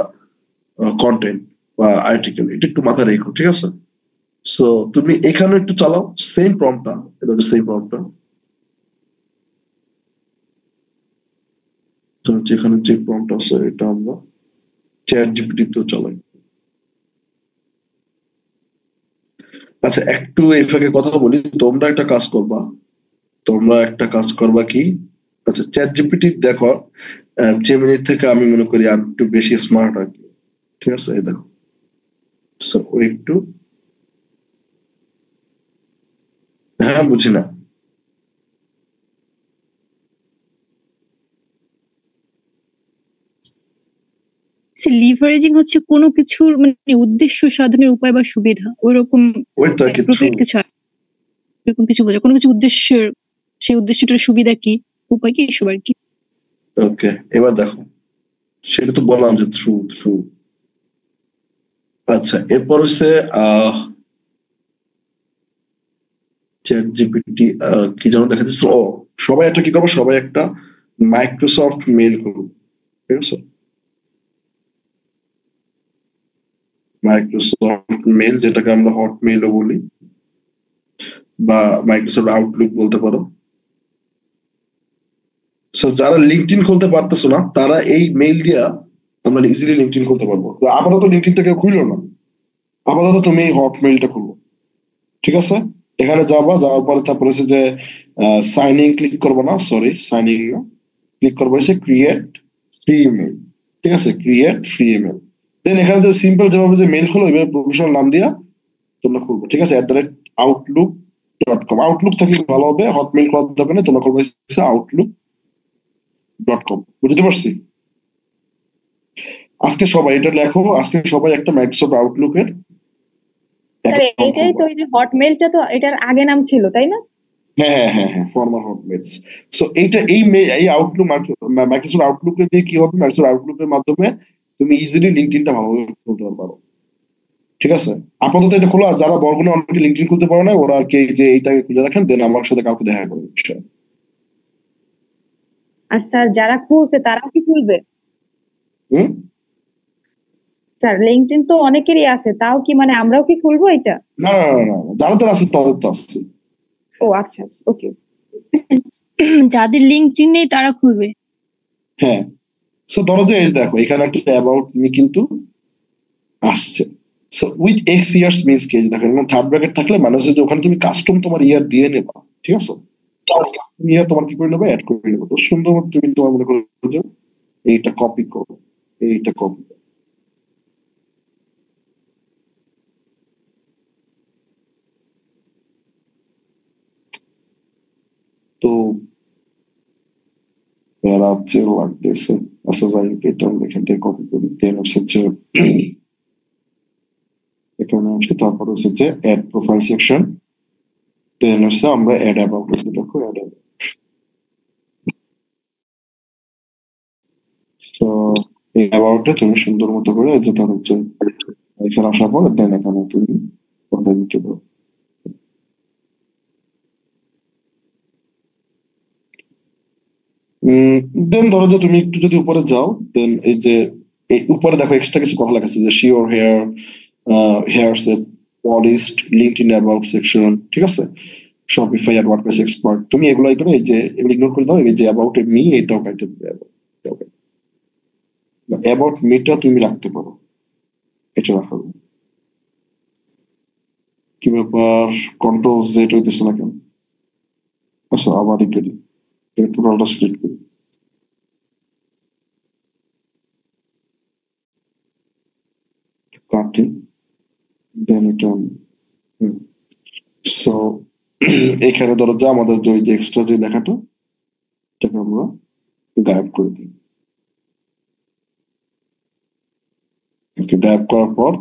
কন্টেন্ট বা আর্টিকেল। এটা একটু মাথায় রেখো, ঠিক আছে? সো তুমি এখানে একটু চালাও সেম প্রম্পটটা, এটা হচ্ছে সেম প্রম্পটটা, যেখানে যে প্রম্পট আছে এটা আমরা চ্যাট জিপিটি তেও চালাই। আচ্ছা একটু এই ফাঁকে কথা বলি, তোমরা একটা কাজ করবা কি? আচ্ছা চ্যাট জিপিটি দেখো জেমিনি থেকে আমি মনে করি আর একটু বেশি স্মার্ট আর কি, ঠিক আছে? এই দেখো, সো ও একটু, হ্যাঁ বুঝি না। লিভারেজিং হচ্ছে কোনো কিছুর মানে উদ্দেশ্য সাধনের উপায় বা সুবিধা, ওইরকম ওই তো আর কি appropriate কিছু এরকম কিছু বোঝা, কোনো কিছু উদ্দেশ্যের, সেই উদ্দেশ্যটার সুবিধা কি, উপায় কি, এসব আর কি। ওকে, এবার দেখো, সেটা তো বললাম যে থ্রু। আচ্ছা এরপর হচ্ছে চ্যাট জিপিটি কি যেন দেখা যাচ্ছে, ও সবাই একটা কি করবো, সবাই একটা মাইক্রোসফট মেইল করবো, ঠিক আছে? মাইক্রোসফট মেইল, যেটাকে আমরা হটমেইলও বলি বা মাইক্রোসফট আউটলুক বলতে পারো। সো যারা লিঙ্কডইন খুলতে পারতেছো না তারা এই মেইল দিয়া আমরা ইজিলি লিঙ্কডইন খুলতে পারবো। তো আপাতত লিঙ্কডইনটা কেউ খুললো না, আপাতত তুমি এই হটমেইলটা খুলবো, ঠিক আছে? এখানে যাওয়ার পরে তারপরে হচ্ছে যে সাইন ইন ক্লিক করবো না, সরি সাইন ইন না, ক্লিক করবো হচ্ছে ক্রিয়েট ফ্রি ইমেল, ঠিক আছে? Create free email. দেন এখানে যে সিম্পল যেভাবে যে মেইল খোলো ওইভাবে প্রফেশনাল নাম দিয়া তোমরা খুলবো, ঠিক আছে? @outlook.com। আউটলুক থাকলে ভালো হবে, হটমেইল করার দরকার নেই, তোমরা করবো হচ্ছে outlook.com। বুঝতে পারছি? আজকে সবাই এটা লেখো, আজকে সবাই একটা মাইক্রোসফট আউটলুকের স্যার এটাই তো, এই যে হটমেইলটা তো এটার আগে নাম ছিল তাই না? হ্যাঁ ফরমাল হটমেইলস। সো এই আউটলুক মাইক্রোসফট আউটলুকের দিয়ে কি হবে, মাইক্রোসফট আউটলুকের মাধ্যমে তুমি ইজিলি লিঙ্কডইনটা ভালোভাবে খুলতে পারো, ঠিক আছে? আপাতত এটা খোলা, যারা বরগুনা অনেকে লিঙ্কডইন খুলতে পারে না ওরা আর কি যে এইটাকে খুলে রাখেন, দেন আমার সাথে কাউকে দেখা করবে বিষয়। আর স্যার যারা খুলছে তারাও কি খুলবে? হুম, স্যার লিঙ্কডইন তো অনেকেরই আছে, তাও কি মানে আমরাও কি খুলবো এটা? না, যারা তো আছে তাদের তো আছে। ও আচ্ছা ওকে। যাদের লিঙ্কডইন নেই তারা খুলবে। হ্যাঁ, সো ধরো যে এই দেখো এখানে একটা অ্যাবাউট মি কিন্তু আসছে। So with ex years means কি, দেখেন থার্ড ব্র্যাকেট থাকলে মানে হচ্ছে যে ওখানে তুমি কাস্টম তোমার ইয়ার দিয়ে নেবা, ঠিক আছে? ইয়ার তোমার কি করে নেবে, অ্যাড করে নেবে। তো সুন্দর মতো তুমি তোমার মনে করো যে এইটা কপি করো, এইটা কপি করো, তো বেড়াচ্ছে লাগতেছে। আচ্ছা যাই হোক, এটা আমরা এখান থেকে কপি করি, দেন হচ্ছে এখানে আসি, তারপর হচ্ছে অ্যাড প্রোফাইল সেকশন, দেন হচ্ছে আমরা অ্যাড অ্যাবাউট এ দেখো অ্যাড অ্যাবাউট। তো এই অ্যাবাউটে তুমি সুন্দর মতো করে যেটা হচ্ছে এখানে আসার পর দেন এখানে তুমি কথা দিতে পারো। দেন ধরো যে তুমি একটু যদি উপরে যাও, দেন এই যে এই উপরে দেখো এক্সট্রা কিছু কথা লেখা আছে যে sure here, here polished, LinkedIn about section, ঠিক আছে, শপিফাই আর ওয়ার্ডপ্রেস এক্সপার্ট, তুমি এগুলো করে এই যে এগুলো ইগনোর করে দাও, এই যে অ্যাবাউট মি এটাও কাটে দেবে, অ্যাবাউট মিটা তুমি রাখতে পারো, এটা রাখা যাবে। কি ব্যাপার, কন্ট্রোল জেড হইতেছে না কেন? আচ্ছা আবার ই করি, টোটালটা সিলেক্ট করি, কাটি, দেন এটা সো এখানে ধরো যে আমাদের যে ওই যে এক্সট্রা যে লেখাটা, এটাকে আমরা গায়েব করে দিই। ওকে, গায়েব করার পর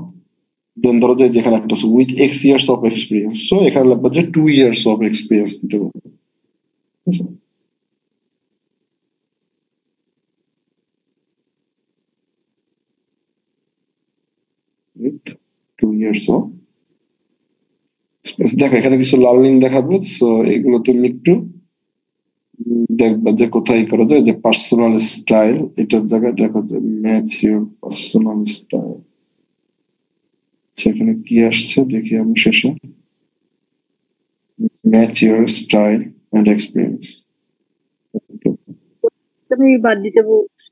দেন ধরো যে যেখানে একটা আছে with ex years of experience, so এখানে লাগবে যে 2 ইয়ার্স অফ এক্সপিরিয়েন্স দিতে পারবে। উইথ 2 ইয়ার্স অফ, দেখো এখানে কিছু লাল নীল দেখাবে, সো এগুলো তুমি একটু দেখবা যে কোথায় করা যায়, যে পার্সোনাল স্টাইল, এটার জায়গায় দেখো যে ম্যাচ ইউর পার্সোনাল স্টাইল, সেখানে কি আসছে দেখি আমি শেষে, match your style and experience. তুমি বাদ দিতে বলছো।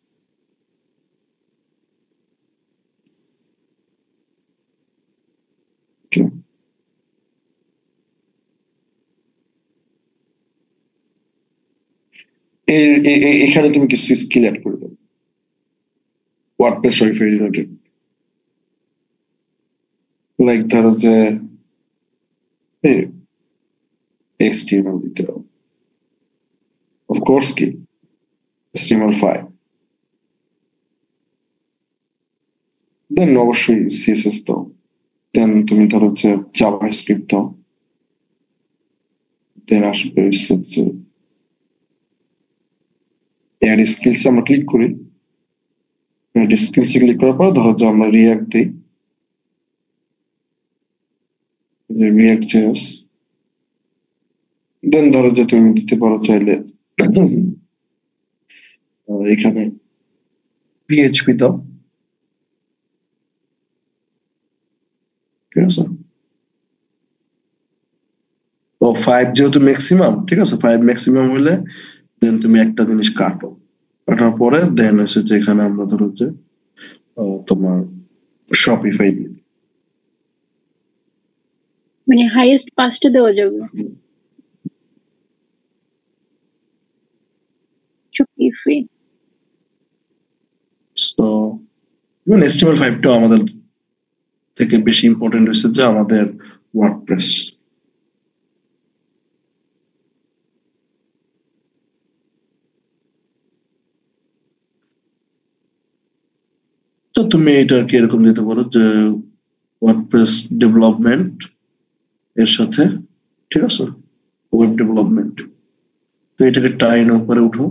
এখানে তুমি কিছু স্কিল অ্যাড করে দাও, ওয়ার্ডপ্রেস শপিফাই রিলেটেড, লাইক ধরো যে HTML দিতে হবে, অফকোর্স কি HTML5, দেন অবশ্যই CSS দাও, দেন তুমি ধরো যে জাভাস্ক্রিপ্ট দাও, দেন আসবে হচ্ছে অ্যাড স্কিলস, আমরা ক্লিক করি, অ্যাড স্কিলস ক্লিক করার পর ধরো যে আমরা রিয়াক্ট দিই, যে রিয়াক্ট জেএস, দেন ধরো যে তুমি দিতে পারো চাইলে এখানে PHP দাও, ঠিক আছে, ও 5 যেহেতু ম্যাক্সিমাম, ঠিক আছে, 5 ম্যাক্সিমাম হলে দেন তুমি একটা জিনিস কাটো, কাটার পরে দেন হচ্ছে যে এখানে আমরা ধরো যে তোমার শপিফাই দিয়ে দিই। মানে হাইয়েস্ট 5টা দেওয়া যাবে শপিফাই। তো ইভেন HTML5 টাও আমাদের থেকে বেশি ইম্পর্টেন্ট হচ্ছে যে আমাদের ওয়ার্ডপ্রেস। তো তুমি এটা কি এরকম দিতে পারো যে ওয়ার্ডপ্রেস ডেভেলপমেন্ট এর সাথে, ঠিক আছে, ওয়েব ডেভেলপমেন্ট, তো এটাকে টাইন উপরে উঠো,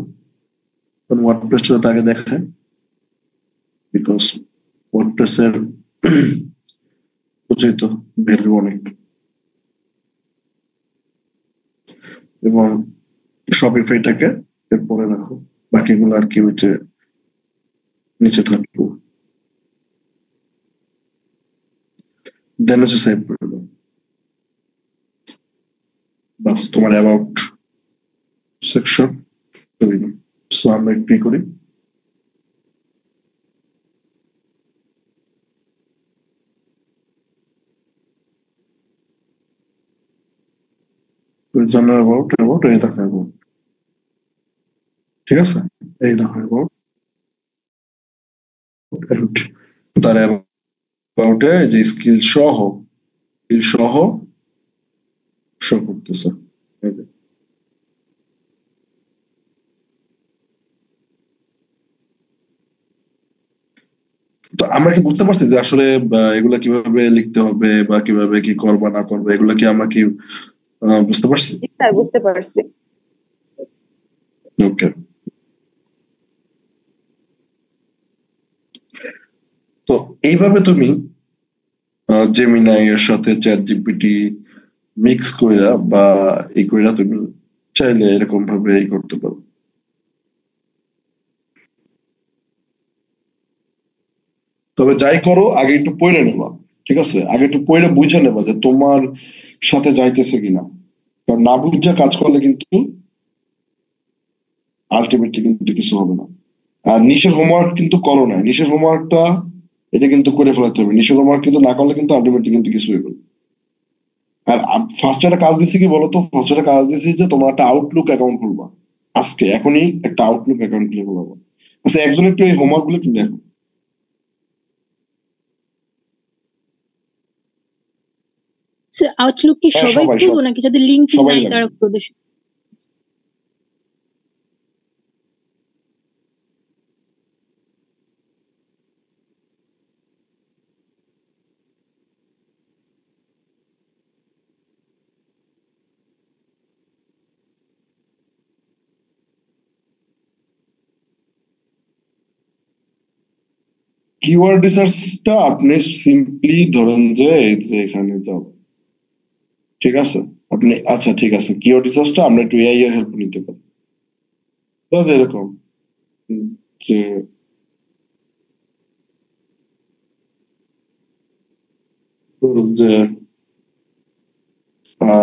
কারণ ওয়ার্ডপ্রেসটা তো আগে দেখায়, বিকজ ওয়ার্ডপ্রেস এর বুঝই তো ভ্যালু অনেক, এবং শপিফাইটাকে এরপরে রাখো, বাকিগুলো আর কি হচ্ছে নিচে থাকবো, দেন হচ্ছে সেভ করে দাও, বাস তোমার অ্যাবাউট সেকশন তৈরি। সো আমরা একটু করি, জানার অ্যাবাউট অ্যাবাউট এই দেখো অ্যাবাউট, ঠিক আছে, এই দেখো অ্যাবাউট, তার অ্যাবাউটে যে স্কিল সহ শো করতেছে, তো আমরা কি বুঝতে পারছি যে আসলে এগুলা কিভাবে লিখতে হবে বা কিভাবে কি করবা না করবে, এগুলা কি আমরা কি বুঝতে পারছি? জি স্যার, বুঝতে পারছি। ওকে। তো এইভাবে তুমি জেমিনাই এর সাথে চ্যাট জিপিটি মিক্স কইরা বা এই কইরা তুমি চাইলে এরকম ভাবে এই করতে পারো। তবে যাই করো আগে একটু পড়ে নেবা, ঠিক আছে? আগে একটু পড়ে বুঝে নেবা যে তোমার সাথে যাইতেছে কিনা, কারণ না বুঝে কাজ করলে কিন্তু আলটিমেটলি কিন্তু কিছু হবে না। আর নিশের হোমওয়ার্ক কিন্তু করো না, নিশের হোমওয়ার্কটা এটা কিন্তু করে ফেলাতে হবে। নিশের হোমওয়ার্ক কিন্তু না করলে কিন্তু আলটিমেটলি কিন্তু কিছু হইবে না। আর ফার্স্ট একটা কাজ দিছি কি বলতো, ফার্স্ট একটা কাজ দিছি যে তোমার একটা আউটলুক অ্যাকাউন্ট খুলবা আজকে, এখনই একটা আউটলুক অ্যাকাউন্ট খুলে ফেলাবো। আচ্ছা একজন একটু এই হোমওয়ার্ক গুলো একটু দেখো। আউটলুক কি হ্যাঁ সবাই সবাই খুলবো নাকি যাদের লিঙ্ক সবাই নাই লাগবে। তারা খুলবে? কিওয়ার্ড রিসার্চটা আপনি সিম্পলি ধরেন যে এই যে এখানে যাও, ঠিক আছে? আপনি আচ্ছা ঠিক আছে, কিওয়ার্ড রিসার্চটা আমরা একটু এআই এর হেল্প নিতে পারি। ধরো যে এরকম যে ধরো যে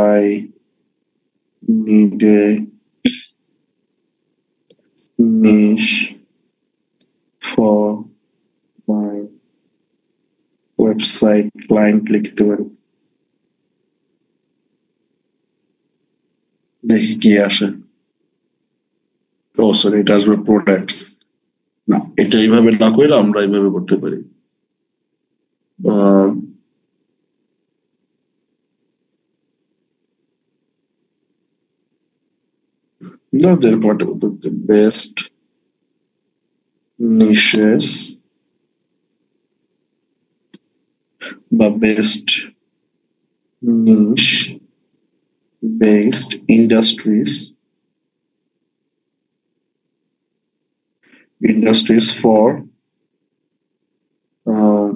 I need a niche for my website client লিখতে পারি, দেখি কি আসে। ও সরি, এটা আসবে প্রোডাক্টস। না, এটা এইভাবে না করে আমরা এইভাবে করতে পারি। আহ, না, যেরকম একটা করতে বেস্ট নিশেস বা best niche based industries uh,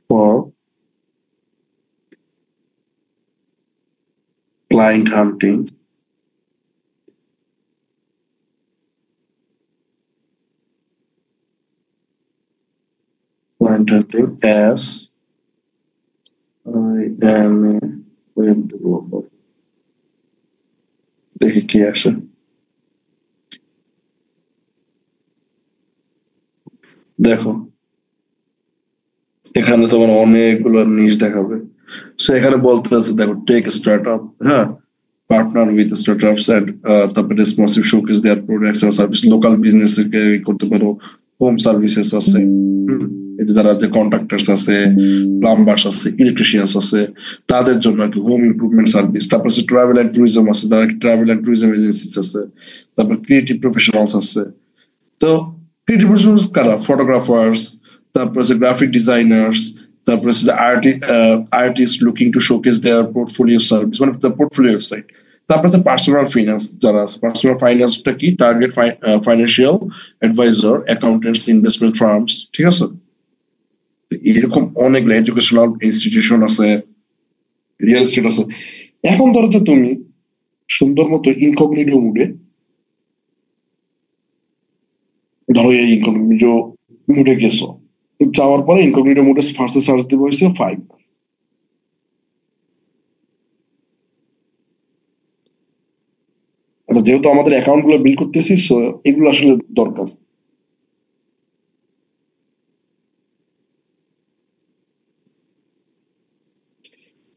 for client hunting, as I am a web developer. দেখি কি আসে। দেখো এখানে তোমার অনেকগুলো নিশ দেখাবে। সো এখানে বলতে আছে দেখো টেক স্টার্টআপ, হ্যাঁ, পার্টনার উইথ স্টার্টআপস এন্ড তারপরে responsive showcase their products and service, local business করতে পারো, হোম সার্ভিসেস আছে, এই যে যারা যে কন্ট্রাক্টরস আছে, প্লাম্বার্স আছে, ইলেকট্রিশিয়ানস আছে, তাদের জন্য আর কি হোম ইমপ্রুভমেন্ট সার্ভিস। তারপর হচ্ছে ট্রাভেল এন্ড ট্যুরিজম আছে, যারা ট্রাভেল এন্ড ট্যুরিজম এজেন্সিস আছে। তারপর ক্রিয়েটিভ প্রফেশনালস আছে। তো ক্রিয়েটিভ প্রফেশনালস কারা? ফটোগ্রাফার্স, তারপর হচ্ছে গ্রাফিক ডিজাইনার্স, তারপর হচ্ছে artist looking to showcase their portfolio service, মানে পোর্টফোলিও ওয়েবসাইট। তারপর হচ্ছে পার্সোনাল ফাইন্যান্স, যারা আছে পার্সোনাল ফাইন্যান্সটা কি? Target financial adviser, accountants, investment firms, ঠিক আছে? এরকম অনেকগুলো এডুকেশনাল ইনস্টিটিউশন আছে, রিয়েল এস্টেট আছে। এখন ধরো যে তুমি সুন্দর মতো ইনকগনিটো মুডে, ধরো এই ইনকগনিটো মুডে গেছো, যাওয়ার পরে ইনকগনিটো মুডে ফার্স্টে সার্চ দিব হয়েছে ফাইবার। আচ্ছা যেহেতু আমাদের অ্যাকাউন্ট গুলো বিল করতেছি, সো এগুলো আসলে দরকার।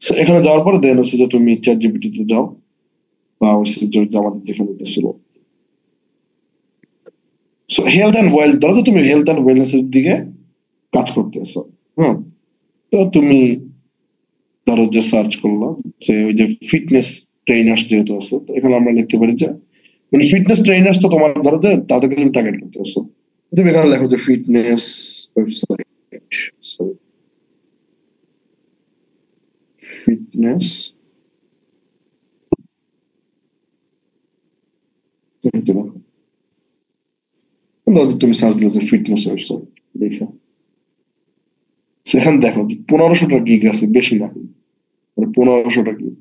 So, এখানে যাওয়ার পরে দেন হচ্ছে যে তুমি চ্যাট জিপিটি তে যাও বা হচ্ছে যে আমাদের যেখানে এটা ছিল। সো হেলথ অ্যান্ড ওয়েলথ, ধরো যে তুমি হেলথ অ্যান্ড ওয়েলনেস এর দিকে কাজ করতেছো, হ্যাঁ, তো তুমি ধরো যে সার্চ করলাম যে ওই যে ফিটনেস ট্রেনার্স যেহেতু আছে, তো এখানে আমরা লিখতে পারি যে মানে ফিটনেস ট্রেনার্স, তো তোমার ধরো যে তাদেরকে তুমি টার্গেট করতে পারছো। তুমি এখানে লেখো যে ফিটনেস ওয়েবসাইট, ফিটনেস তুমি সার্চ দিলে যে ফিটনেস ওয়েবসাইট দেখো, সেখানে দেখো 1500টা গিগ আছে, বেশি না, মানে 1500টা গিগ।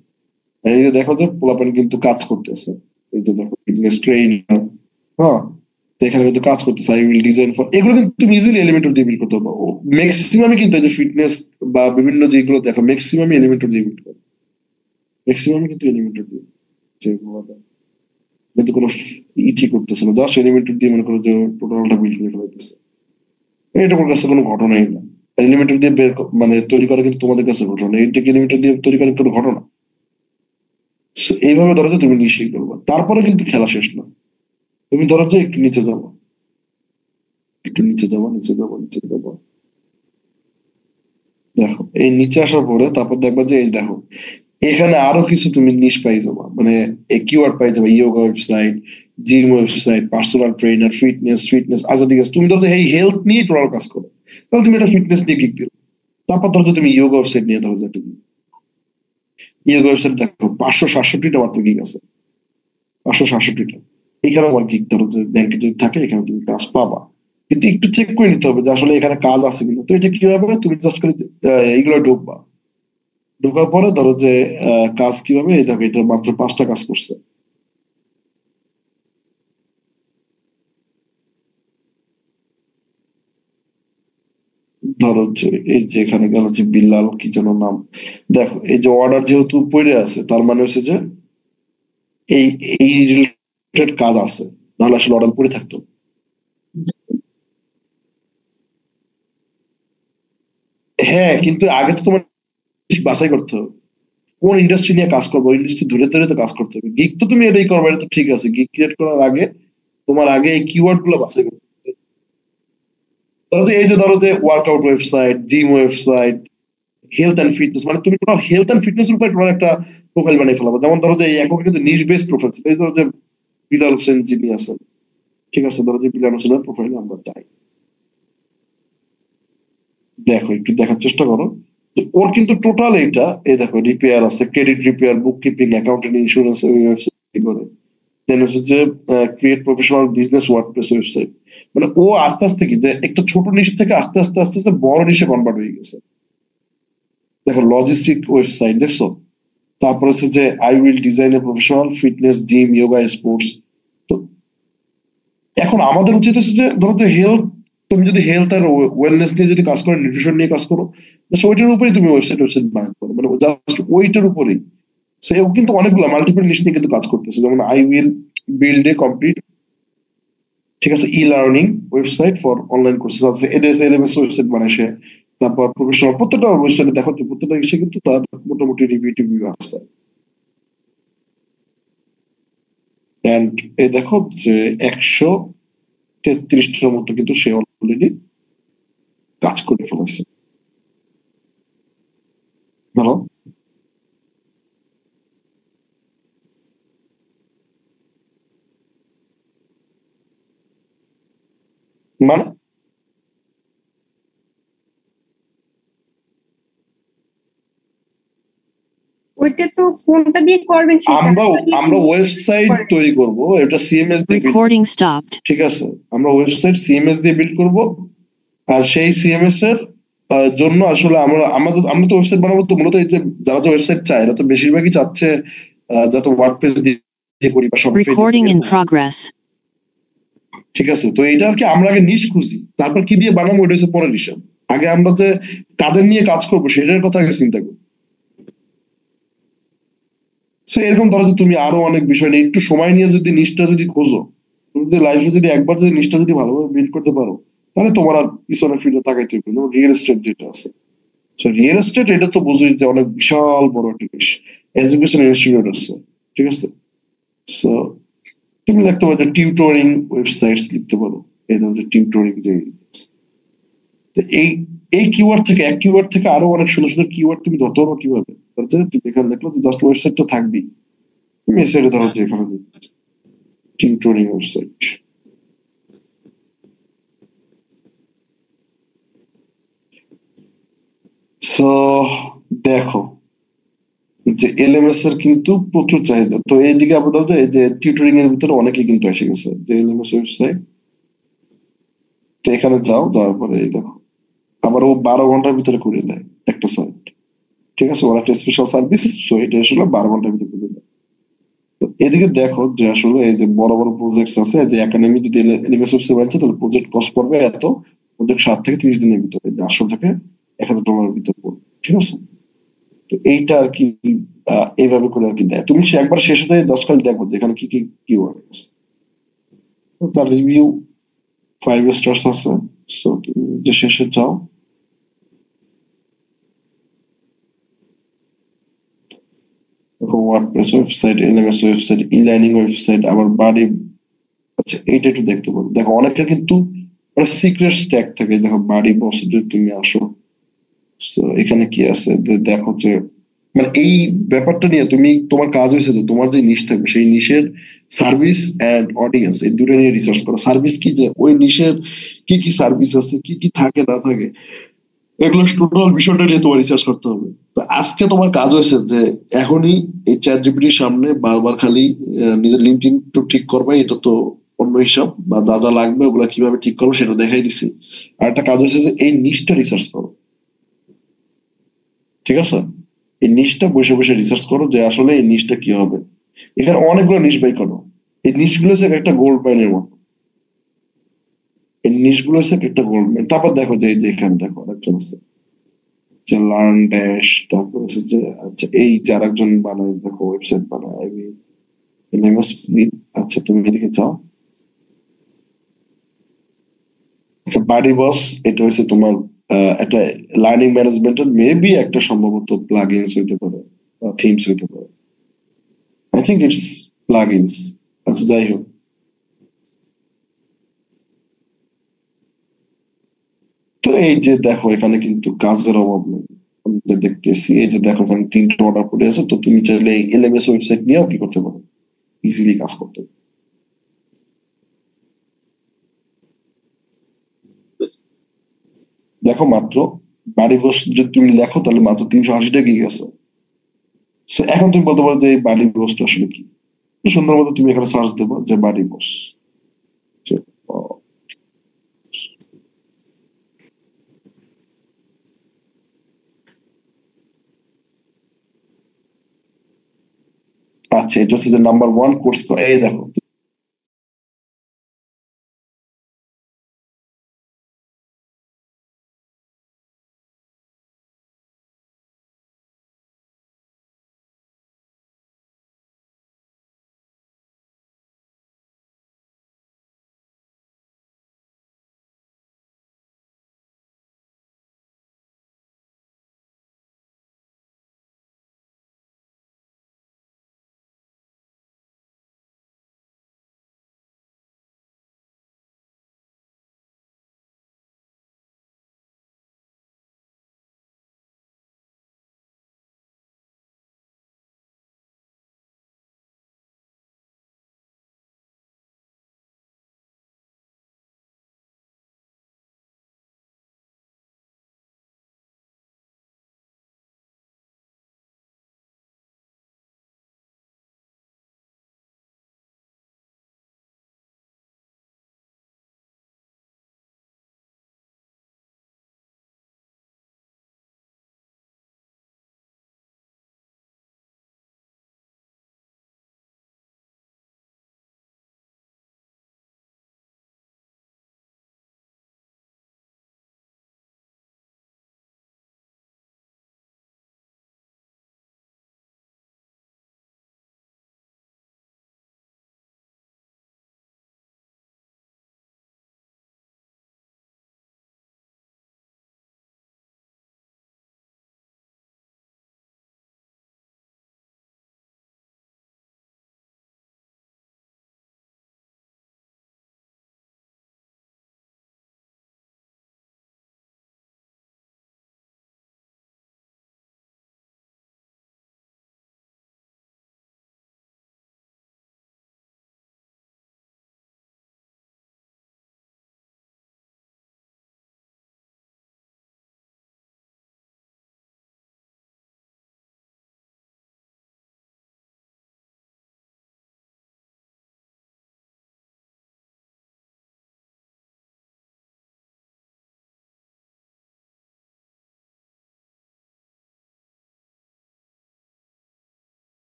এই যে দেখো যে পোলাপান কিন্তু কাজ করতেছে, এই যে দেখো ফিটনেস ট্রেনার, হ্যাঁ, তো এখানে কিন্তু কাজ করতেছে। আই উইল ডিজাইন ফর, এগুলো কিন্তু তুমি ইজিলি এলিমেন্টর দিয়ে বিল্ড করতে পারবো। ম্যাক্সিমামই কিন্তু এই যে ফিটনেস বা বিভিন্ন যেগুলো দেখো ম্যাক্সিমামই এলিমেন্টর দিয়ে বিল্ড করে, ম্যাক্সিমামই কিন্তু এলিমেন্টর দিয়ে, যেগুলো কিন্তু কোনো ঠিক করতেছে না, জাস্ট এলিমেন্টর দিয়ে মনে করো যে টোটালটা বিল্ড করে ফেলাইতেছে। এটা আমার কাছে কোনো ঘটনাই না। এলিমেন্টর দিয়ে মানে তৈরি করা কিন্তু তোমাদের কাছে ঘটনা, এইটাকে এলিমেন্টর দিয়ে তৈরি করা কোনো ঘটনা। So, এইভাবে ধরো যে তুমি নিশ্চয়ই করবা, তারপরে কিন্তু খেলা শেষ না। তুমি ধরো যে একটু নিচে যাবো, একটু নিচে যাবো, নিচে যাবো, নিচে যাবো, দেখো এই নিচে আসার পরে তারপর দেখবা যে এই দেখো এখানে আরো কিছু তুমি নিশ পাই যাবা, মানে কিওয়ার্ড পাই যাবা, yoga website, gym website, personal trainer, fitness. আচ্ছা ঠিক আছে, তুমি ধরো যে এই হেলথ নিয়ে টোটাল কাজ করো, তাহলে তুমি এটা ফিটনেস নিয়ে গিগ দিলে। তারপর ধরো যে তুমি ইয়োগা ওয়েবসাইট নিয়ে ধরো যে একটা ইয়োগা ওয়েবসাইট দেখো 567টা মাত্র গিগ আছে, 567টা। এখানে আমার গিগ ধরো যে ব্যাংকে যদি থাকে এখানে তুমি কাজ পাবা, কিন্তু একটু চেক করে নিতে হবে যে আসলে এখানে কাজ আছে কিনা। তো এটা কি হবে, তুমি জাস্ট করে এইগুলো ঢুকবা, ঢোকার পরে ধরো যে কাজ কিভাবে, এই দেখো এটা মাত্র 5টা কাজ করছে। ধরো যে এই যে এখানে গেল যে বিল্লাল কি যেন নাম, দেখো এই যে অর্ডার যেহেতু পড়ে আছে তার মানে হচ্ছে যে এই এই রিলেটেড কাজ আছে, নাহলে আসলে অর্ডার পড়ে থাকতো। হ্যাঁ, কিন্তু আগে তো তোমার বাছাই করতে হবে কোন ইন্ডাস্ট্রি নিয়ে কাজ করবো, ইন্ডাস্ট্রি ধরে ধরে তো কাজ করতে হবে। গিগ তো তুমি এটাই করবে, এটা তো ঠিক আছে, গিগ ক্রিয়েট করার আগে তোমার আগে এই কিওয়ার্ড গুলো বাছাই করতে হবে। ধরো যে এই যে ধরো যে workout website, gym website, health and fitness, মানে তুমি তোমার হেলথ অ্যান্ড ফিটনেস উপরে তোমার একটা প্রোফাইল বানিয়ে ফেলাবো। যেমন ধরো যে এই একক কিন্তু নিশ বেস প্রোফাইল, এই ধরো যে বিলাল হোসেন যিনি আছেন, ঠিক আছে, ধরো যে বিলাল হোসেনের প্রোফাইলে আমরা যাই, দেখো একটু দেখার চেষ্টা করো যে ওর কিন্তু টোটাল এইটা, এই দেখো রিপেয়ার আছে, ক্রেডিট রিপেয়ার, বুক কিপিং, অ্যাকাউন্টিং, ইন্স্যুরেন্স, ওই ওয়েবসাইট করে। দেন হচ্ছে যে create professional business WordPress website, মানে ও আস্তে আস্তে কি যে একটা ছোট নিশ থেকে আস্তে আস্তে আস্তে আস্তে বড় নিশে কনভার্ট হয়ে গেছে। দেখো লজিস্টিক ওয়েবসাইট দেখছো, তারপর হচ্ছে যে I will design a professional fitness, gym, yoga, sports. তো এখন আমাদের উচিত হচ্ছে যে ধরো যে হেলথ, তুমি যদি হেলথ আর ওয়েলনেস নিয়ে যদি কাজ করো, নিউট্রিশন নিয়ে কাজ করো, ওইটার উপরেই তুমি ওয়েবসাইট বানাতে পারো, মানে জাস্ট ওইটার উপরেই। সে ও কিন্তু অনেকগুলো মাল্টিপল নিশ নিয়ে কিন্তু কাজ করতেছে, যেমন I will build a complete, ঠিক আছে, e learning website for online courses আছে, এডএস এলএমএস ওয়েবসাইট বানায় সে। তারপর প্রফেশনাল প্রত্যেকটা ওয়েবসাইটে দেখো যে প্রত্যেকটা ইসে কিন্তু তার মোটামুটি রিভিউ টিভিউ আছে। এন্ড এই দেখো যে 133টার মতো কিন্তু সে অলরেডি কাজ করে ফেলেছে। ভালো, মানে ওইটা তো কোনটা দিয়ে করবেন সেটা আমরা আমরা ওয়েবসাইট তৈরি করব, এটা সিএমএস দিয়ে Recording stopped. ঠিক আছে, আমরা ওয়েবসাইট সিএমএস দিয়ে বিল্ড করব। আর সেই সিএমএস এর জন্য আসলে আমরা তো ওয়েবসাইট বানাবো, তো মূলত এই যে যারা যে ওয়েবসাইট চায় এরা তো বেশিরভাগই চাচ্ছে যত ওয়ার্ডপ্রেস দিয়ে করি বা শপিফাই Recording in progress. ঠিক আছে। তো এটা আর কি আমরা আগে নিশ খুঁজি, তারপর কি দিয়ে বানাবো এটা হচ্ছে পরের হিসাব। আগে আমরা যে কাদের নিয়ে কাজ করবো সেটার কথা আগে চিন্তা করি। তো এরকম ধরো যে তুমি আরো অনেক বিষয় নিয়ে একটু সময় নিয়ে যদি নিশটা যদি খোঁজো, তুমি যদি লাইফে যদি একবার যদি নিশটা যদি ভালোভাবে বিল্ড করতে পারো, তাহলে তোমার আর পিছনে ফিরে তাকাইতে হবে। যেমন রিয়েল এস্টেট যেটা আছে, রিয়েল এস্টেট এটা তো বুঝোই যে অনেক বিশাল বড় একটা জিনিস, এডুকেশন ইনস্টিটিউট আছে, ঠিক আছে। সো তুমি দেখতে পারো যে টিউটরিং ওয়েবসাইটস লিখতে পারো, এই ধরো যে টিউটরিং যে এই এই কিওয়ার্ড থেকে, এক কিওয়ার্ড থেকে আরো অনেক সুন্দর সুন্দর কিওয়ার্ড তুমি ধরতে পারো কিভাবে, তুমি এখানে দেখলো যে জাস্ট ওয়েবসাইটটা থাকবেই, তুমি এই সাইডে ধরো যে এখানে টিউটরিং ওয়েবসাইট, দেখো যে এলএমএস এর কিন্তু প্রচুর চাহিদা। তো এইদিকে আপাতত এই যে টিউটরিং এর ভিতরে অনেকেই কিন্তু এসে গেছে যে এলএমএস ওয়েবসাইট। তো এখানে যাও, যাওয়ার পরে এই দেখো আবার ও 12 ঘন্টার ভিতরে করে দেয় একটা সাইট। ঠিক আছে, ওরা একটা স্পেশাল সার্ভিস, সো এটা আসলে 12 ঘন্টার ভিতরে করে দেয়। তো এদিকে দেখো যে আসলে এই যে বড় বড় প্রজেক্ট আছে, যে একাডেমি যদি এলএমএস ওয়েবসাইট বানাচ্ছে তাহলে প্রজেক্ট কস্ট পড়বে এত, প্রজেক্ট 7 থেকে 30 দিনের ভিতরে, 800 থেকে 1000 ডলারের ভিতরে পড়বে। ঠিক আছে, তো এইটা আর কি এইভাবে করে আর কি দেয়। তুমি একবার শেষে দেয় জাস্ট খালি দেখো যেখানে কি কি কিওয়ার্ড আছে। তো তার রিভিউ 5 স্টার্স আছে। সো তুমি যে শেষে যাও, দেখো WordPress website, LMS website, e learning website, আবার বাড়ি। আচ্ছা এইটা একটু দেখতে পারো। দেখো অনেকের কিন্তু সিক্রেট স্ট্যাক থাকে। দেখো বাড়ি বস যদি তুমি আসো, তো এখানে কি আছে দেখো যে মানে এই ব্যাপারটা নিয়ে তুমি, তোমার কাজ হয়েছে যে তোমার যে নিশ থাকবে সেই নিশের সার্ভিস এন্ড অডিয়েন্স এই দুটো নিয়ে রিসার্চ করা। সার্ভিস কি, যে ওই নিশের কি কি সার্ভিস আছে, কি কি থাকে না থাকে, এগুলো টোটাল বিষয়টা নিয়ে তোমার রিসার্চ করতে হবে। তো আজকে তোমার কাজ হয়েছে যে এখনই এই চ্যাট জিপিটির সামনে বারবার খালি নিজের লিঙ্কডইন তো ঠিক করবে, এটা তো অন্য হিসাব, বা যা যা লাগবে ওগুলা কিভাবে ঠিক করবো সেটা দেখাই দিছি। আর একটা কাজ হয়েছে যে এই নিশটা রিসার্চ করো। ঠিক আছে, এই নিশটা বসে বসে রিসার্চ করো যে আসলে এই নিশটা কি হবে। এখানে অনেকগুলো নিশ বাই করো। এই নিশগুলো হচ্ছে একটা গোল্ড মাইনের মতো। এই নিশগুলো হচ্ছে একটা গোল্ড মাইন। তারপর দেখো যে এই যে এখানে দেখো আরেকজন আছে যে লার্ন ড্যাশ, তারপর হচ্ছে যে আচ্ছা এই যে আরেকজন বানায়, দেখো ওয়েবসাইট বানায় LMS with। আচ্ছা তুমি এদিকে যাও। আচ্ছা বাডি বস, এটা হচ্ছে তোমার একটা লার্নিং ম্যানেজমেন্টের মেবি একটা সম্ভবত প্লাগইনস হইতে পারে বা থিমস হইতে পারে। I think it's plugins. আচ্ছা যাই হোক, তো এই যে দেখো এখানে কিন্তু কাজের অভাব নেই। আমি যে দেখতেছি এই যে দেখো এখানে 3টে অর্ডার পড়ে আছে। তো তুমি চাইলে এলএমএস ওয়েবসাইট নিয়েও কি করতে পারো, ইজিলি কাজ করতে পারো। দেখো মাত্র বাড়ি বস যদি তুমি লেখো তাহলে মাত্র 380টা গিগ আছে। So, এখন তুমি বলতে পারো যে এই বাড়ি বসটা আসলে কি। সুন্দর মতো তুমি এখানে সার্চ দেবো যে বাড়ি বস। আচ্ছা এটা হচ্ছে যে নাম্বার 1 কোর্স। এই দেখো